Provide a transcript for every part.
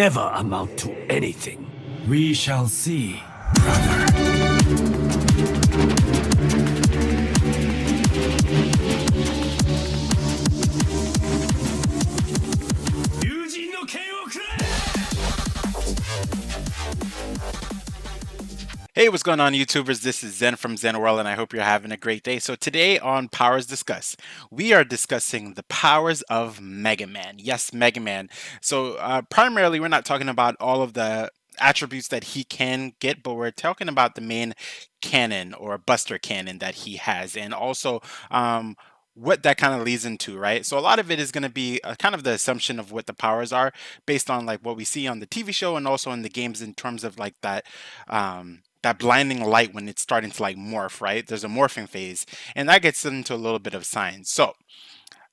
never amount to anything. We shall see, brother. Hey, what's going on, YouTubers? This is Zen from Zen World, and I hope you're having a great day. So today on Powers Discuss, we are discussing the powers of Mega Man. Yes, Mega Man. So primarily, we're not talking about all of the attributes that he can get, but we're talking about the main cannon or Buster Cannon that he has, and also what that kind of leads into, right? So a lot of it is going to be kind of the assumption of what the powers are based on like what we see on the TV show and also in the games in terms of like that blinding light when it's starting to like morph, right? There's a morphing phase, and that gets into a little bit of science. So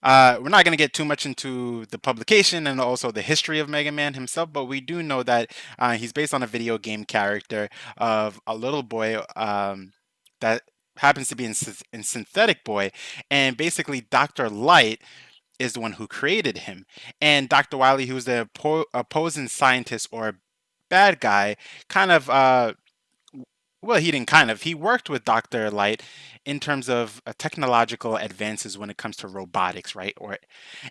we're not going to get too much into the publication and also the history of Mega Man himself, but we do know that he's based on a video game character of a little boy that happens to be in Synthetic Boy, and basically Dr. Light is the one who created him, and Dr. Wily, who's the opposing scientist or bad guy, kind of well, he didn't kind of. He worked with Dr. Light in terms of technological advances when it comes to robotics, right?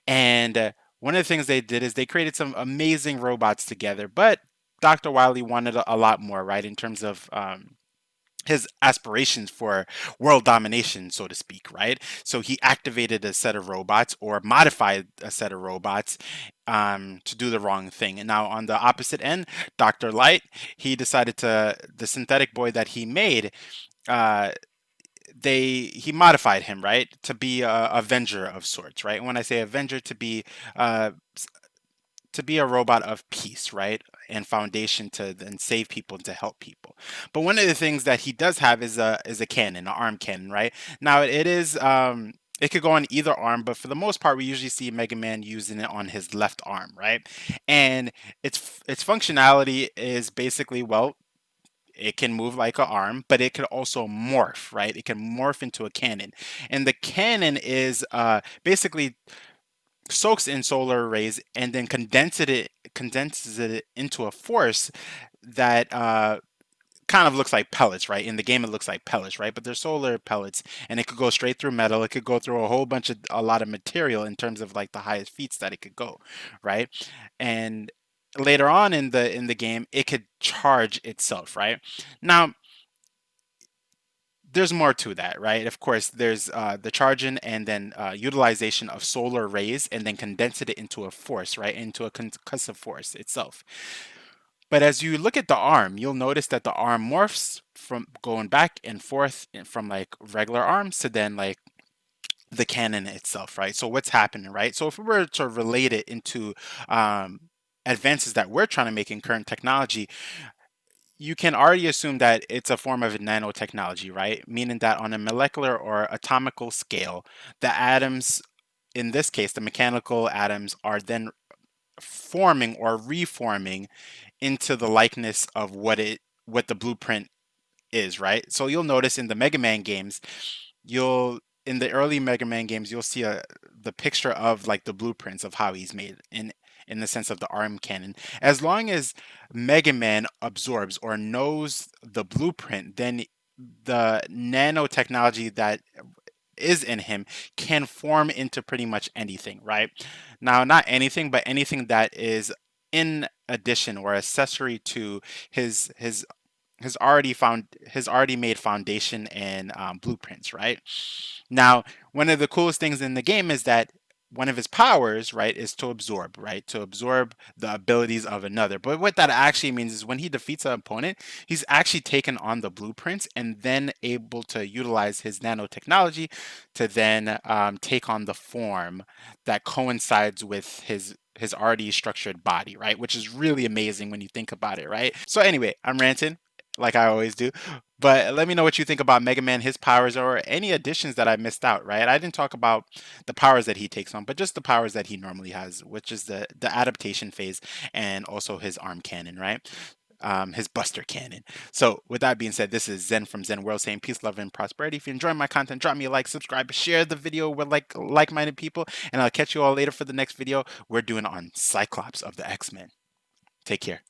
And one of the things they did is they created some amazing robots together. But Dr. Wily wanted a lot more, right? In terms of his aspirations for world domination, so to speak, right? So he activated a set of robots or modified a set of robots to do the wrong thing. And now on the opposite end, Dr. Light, the synthetic boy that he made, uh, he modified him, right, to be a Avenger of sorts, right? And when I say Avenger, uh, to be a robot of peace, right? And foundation to then save people and to help people. But one of the things that he does have is a cannon, an arm cannon, right? Now it is it could go on either arm, but for the most part, we usually see Mega Man using it on his left arm, right? And its functionality is basically, well, it can move like an arm, but it could also morph, right? It can morph into a cannon, and the cannon is basically soaks in solar rays and then condenses it into a force that kind of looks like pellets, right? In the game, it looks like pellets, right? But they're solar pellets, and it could go straight through metal. It could go through a lot of material in terms of like the highest feats that it could go, right? And later on in the game, it could charge itself, right? Now, there's more to that, right? Of course, there's the charging and then utilization of solar rays and then condensing it into a force, right? Into a concussive force itself. But as you look at the arm, you'll notice that the arm morphs from going back and forth from like regular arms to then like the cannon itself, right? So what's happening, right? So if we were to relate it into advances that we're trying to make in current technology, you can already assume that it's a form of nanotechnology, right? Meaning that on a molecular or atomical scale, the atoms, in this case, the mechanical atoms, are then forming or reforming into the likeness of what the blueprint is, right? So you'll notice in the Mega Man games, you'll in the early Mega Man games, you'll see the picture of like the blueprints of how he's made in the sense of the arm cannon. As long as Mega Man absorbs or knows the blueprint, then the nanotechnology that is in him can form into pretty much anything, right? Now, not anything, but anything that is in addition or accessory to his already made foundation and blueprints, right? Now, one of the coolest things in the game is that one of his powers, right, is to absorb, right? To absorb the abilities of another. But what that actually means is when he defeats an opponent, he's actually taken on the blueprints and then able to utilize his nanotechnology to then take on the form that coincides with his already structured body, right? Which is really amazing when you think about it, right? So anyway, I'm ranting like I always do. But let me know what you think about Mega Man, his powers, or any additions that I missed out, right? I didn't talk about the powers that he takes on, but just the powers that he normally has, which is the adaptation phase and also his arm cannon, right? His Buster Cannon. So with that being said, this is Zen from Zen World saying peace, love, and prosperity. If you enjoy my content, drop me a like, subscribe, share the video with like-minded people, and I'll catch you all later for the next video we're doing on Cyclops of the X-Men. Take care.